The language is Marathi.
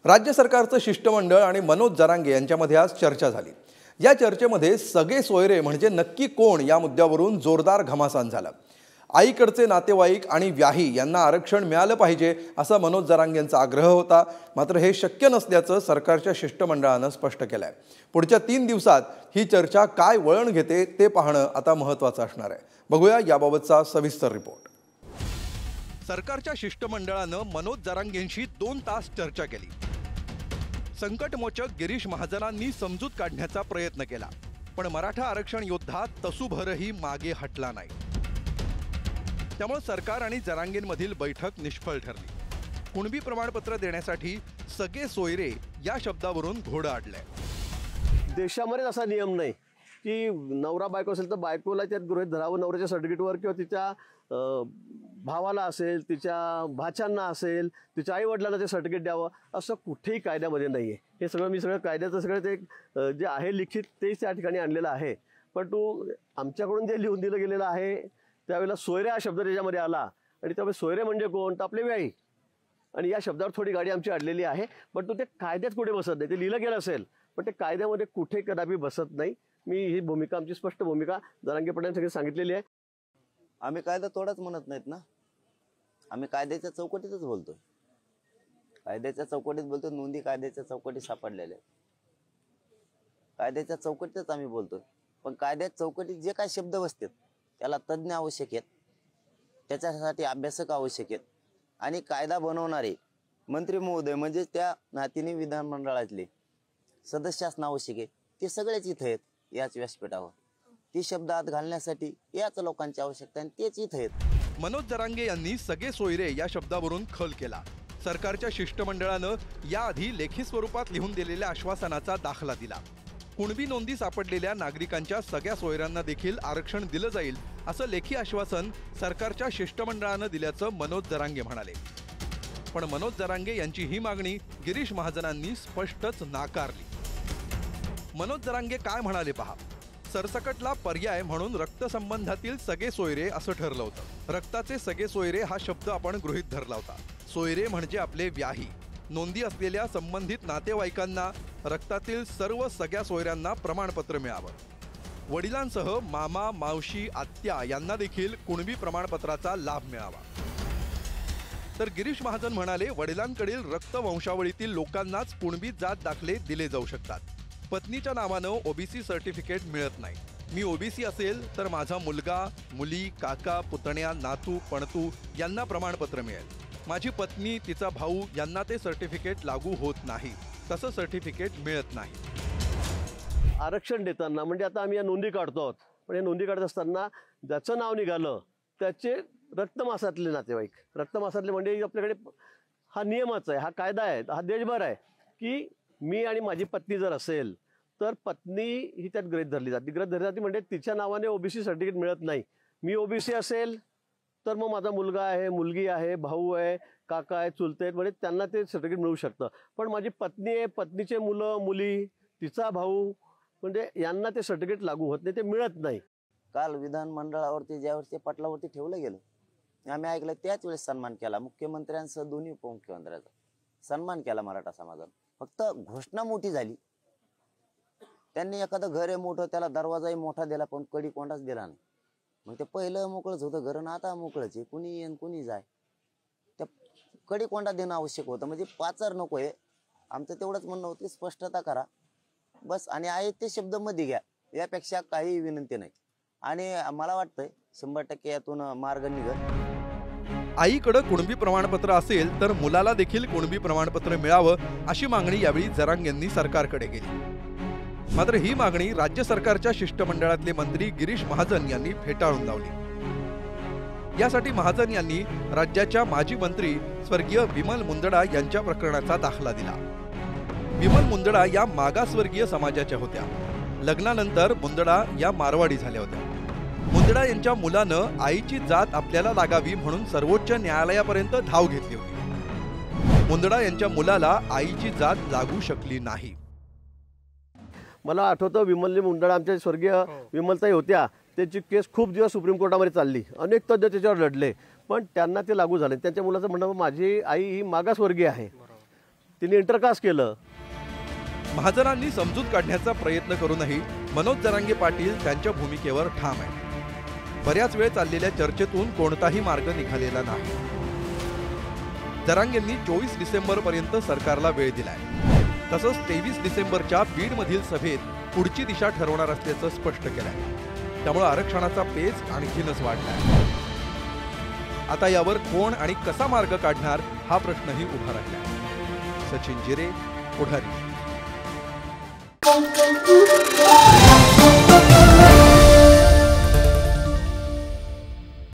राज्य सरकारचं शिष्टमंडळ आणि मनोज जरांगे यांच्यामध्ये आज चर्चा झाली। या चर्चेमध्ये सगळे सोयरे म्हणजे नक्की कोण या मुद्द्यावरून जोरदार घमासान झालं। आईकडचे नातेवाईक आणि व्याही यांना आरक्षण मिळालं पाहिजे असा मनोज जरांगेंचा आग्रह होता, मात्र हे शक्य नसल्याचं सरकारच्या शिष्टमंडळानं स्पष्ट केलंय। पुढच्या 3 दिवसात ही चर्चा काय वळण घेते ते पाहणं आता महत्त्वाचं असणार आहे। बघूया याबाबतचा सविस्तर रिपोर्ट। सरकारच्या शिष्टमंडळानं मनोज जरांगेंशी 2 तास चर्चा केली। संकटमोचक गिरीश महाजनांनी समजूत काढण्याचा प्रयत्न केला, पण मराठा आरक्षण योद्धा तसूभरही मागे हटला नाही। त्यामुळे सरकार आणि जरांगेंमधील बैठक निष्फळ ठरली। कुणबी प्रमाणपत्र देण्यासाठी सगळे सोयरे या शब्दावरून घोडं अडलंय। देशामध्ये असा नियम नाही की नवरा बायको असेल तर बायकोला त्यात गृहीत धरावं, नवऱ्याच्या सर्टिफिकेटवर किंवा तिच्या भावाला असेल, तिच्या भाच्यांना असेल, तिच्या आई वडिलांना ते सर्टिफिकेट द्यावं असं कुठेही कायद्यामध्ये नाही आहे। हे सगळं कायद्याचं सगळं ते जे आहे लिखित तेच त्या ठिकाणी आणलेलं आहे। पण आमच्याकडून जे लिहून दिलं गेलेलं आहे त्यावेळेला सोयरे हा शब्द त्याच्यामध्ये आला आणि त्यामुळे सोयरे म्हणजे कोण तर आपले व्याही, आणि या शब्दावर थोडी गाडी आमची अडलेली आहे। पण ते कायद्यात कुठे बसत नाही। ते लिहिलं गेलं असेल पण ते कायद्यामध्ये कुठे कदापि बसत नाही। मी ही भूमिका, आमची स्पष्ट भूमिका जरांगे पाटील सगळी सांगितलेली आहे। आम्ही कायदा तोडाच म्हणत नाहीत ना, आम्ही कायद्याच्या चौकटीतच बोलतोय। कायद्याच्या चौकटीत बोलतोय, नोंदी कायद्याच्या चौकटीत सापडलेल्या आहेत। कायद्याच्या चौकटीतच आम्ही बोलतोय, पण कायद्याच्या चौकटीत जे काय शब्द बसतात त्याला तज्ञ आवश्यक आहेत, त्याच्यासाठी अभ्यासक आवश्यक आहेत, आणि कायदा बनवणारे मंत्री महोदय म्हणजे त्या नातीने विधानमंडळातले सदस्य असणं आवश्यक आहे। ते सगळेच इथे आहेत याच व्यासपीठावर। ती शब्द आत घालण्यासाठी याच लोकांची आवश्यकता, आणि तेच इथे आहेत। मनोज जरांगे यांनी सगळे सोयरे या शब्दावरून खल केला। सरकारच्या शिष्टमंडळानं याआधी लेखी स्वरूपात लिहून दिलेल्या आश्वासनाचा दाखला दिला। कुणबी नोंदी सापडलेल्या नागरिकांच्या सगळ्या सोयऱ्यांना देखील आरक्षण दिलं जाईल असं लेखी आश्वासन सरकारच्या शिष्टमंडळानं दिल्याचं मनोज जरांगे म्हणाले। पण मनोज जरांगे यांची ही मागणी गिरीश महाजनांनी स्पष्टच नाकारली। मनोज जरांगे काय म्हणाले पहा। सरसकटला पर्याय म्हणून रक्तसंबंधातील सगळे सोयरे असं ठरलं होतं। रक्ताचे सगळे सोयरे हा शब्द आपण गृहीत धरला होता। सोयरे म्हणजे आपले व्याही, नोंदी असलेल्या संबंधित नातेवाईकांना रक्तातील सर्व सगळ्या सोयऱ्यांना प्रमाणपत्र मिळावं। वडिलांसह मामा, मावशी, आत्या यांना देखील कुणबी प्रमाणपत्राचा लाभ मिळावा। तर गिरीश महाजन म्हणाले, वडिलांकडील रक्तवंशावळीतील लोकांनाच कुणबी जात दाखले दिले जाऊ शकतात। पत्नीच्या नावानं ओबीसी सर्टिफिकेट मिळत नाही। मी ओबीसी असेल तर माझा मुलगा, मुली, काका, पुतण्या, नातू, पणतू यांना प्रमाणपत्र मिळेल। माझी पत्नी, तिचा भाऊ यांना ते सर्टिफिकेट लागू होत नाही, तसं सर्टिफिकेट मिळत नाही। आरक्षण देताना म्हणजे आता आम्ही या नोंदी काढतो आहोत, पण या नोंदी काढत असताना ज्याचं नाव निघालं त्याचे रक्तमासातले नातेवाईक, रक्तमासातले म्हणजे आपल्याकडे हा नियमच आहे, हा कायदा आहे, हा देशभर आहे की मी आणि माझी पत्नी जर असेल तर पत्नी ही त्यात गृहीत धरली जाते म्हणजे तिच्या नावाने ओबीसी सर्टिफिकेट मिळत नाही। मी ओबीसी असेल तर मग माझा मुलगा आहे, मुलगी आहे, भाऊ आहे, काका आहे, चुलते आहेत, म्हणजे त्यांना ते सर्टिफिकेट मिळू शकतं। पण माझी पत्नी आहे, पत्नीचे मुलं मुली, तिचा भाऊ म्हणजे यांना ते सर्टिफिकेट लागू होत नाही, ते मिळत नाही। काल विधानमंडळावरती ज्यावेळेस ते पटलावरती ठेवलं गेलं, आम्ही ऐकलं त्याच वेळेस सन्मान केला। मुख्यमंत्र्यांसह दोन्ही उपमुख्यमंत्र्यांचा सन्मान केला मराठा समाजानं। फक्त घोषणा मोठी झाली, त्यांनी एखादं घर आहे मोठं, त्याला दरवाजाही मोठा दिला पण कडी कोंडाच दिला नाही। मग ते पहिलं मोकळंच होतं घर, ना आता मोकळंच आहे, कुणी येईन कुणी जाय, त्या कडी कोंडा देणं आवश्यक होतं। म्हणजे पाचार नको आहे, आमचं तेवढंच म्हणणं होतं, स्पष्टता करा बस, आणि आहे ते शब्द मध्ये घ्या, यापेक्षा काही विनंती नाही। आणि मला वाटतंय 100% यातून मार्ग निघेल। आईकडे कुणबी प्रमाणपत्र असेल तर मुलाला देखील कुणबी प्रमाणपत्र मिळावं अशी मागणी यावेळी जरांगेंनी सरकारकडे केली। मात्र ही मागणी राज्य सरकारच्या शिष्टमंडळातले मंत्री गिरीश महाजन यांनी फेटाळून लावली। यासाठी महाजन यांनी राज्याच्या माजी मंत्री स्वर्गीय विमल मुंदडा यांच्या प्रकरणाचा दाखला दिला। विमल मुंदडा या मागासवर्गीय समाजाच्या होत्या। लग्नानंतर मुंदडा या मारवाडी झाल्या होत्या। मुंदडा यांच्या मुलानं आईची जात आपल्याला लागावी म्हणून सर्वोच्च न्यायालयापर्यंत धाव घेतली होती। मुंदडा यांच्या मुलाला आईची जात लागू शकली नाही। मला आठवतं विमल मुंदडा आमच्या स्वर्गीय विमलताई होत्या, त्याची केस खूप दिवस सुप्रीम कोर्टामध्ये चालली, अनेक तज्ञ त्याच्यावर लढले, पण त्यांना ते लागू झाले। त्यांच्या मुलाचं म्हणणं माझी आई ही मागासवर्गीय आहे, तिने इंटरकास्ट केलं. महाजनांनी समजूत काढण्याचा प्रयत्न करूनही मनोज जरांगे पाटील त्यांच्या भूमिकेवर ठाम आहे. बऱ्याच वेळ चाललेल्या चर्चेतून कोणताही मार्ग निघालेला नाही. जरांगेंनी 24 डिसेंबर पर्यंत सरकारला वेळ दिलाय. तसंच 23 डिसेंबरच्या बीडमधील सभेत पुढची दिशा ठरवणार असल्याचं स्पष्ट केलंय. त्यामुळे आरक्षणाचा पेच आणखीनच वाढलाय. आता यावर कोण आणि कसा मार्ग काढणार हा प्रश्नही उभा राहिलाय. सचिन जिरे, पुढारी.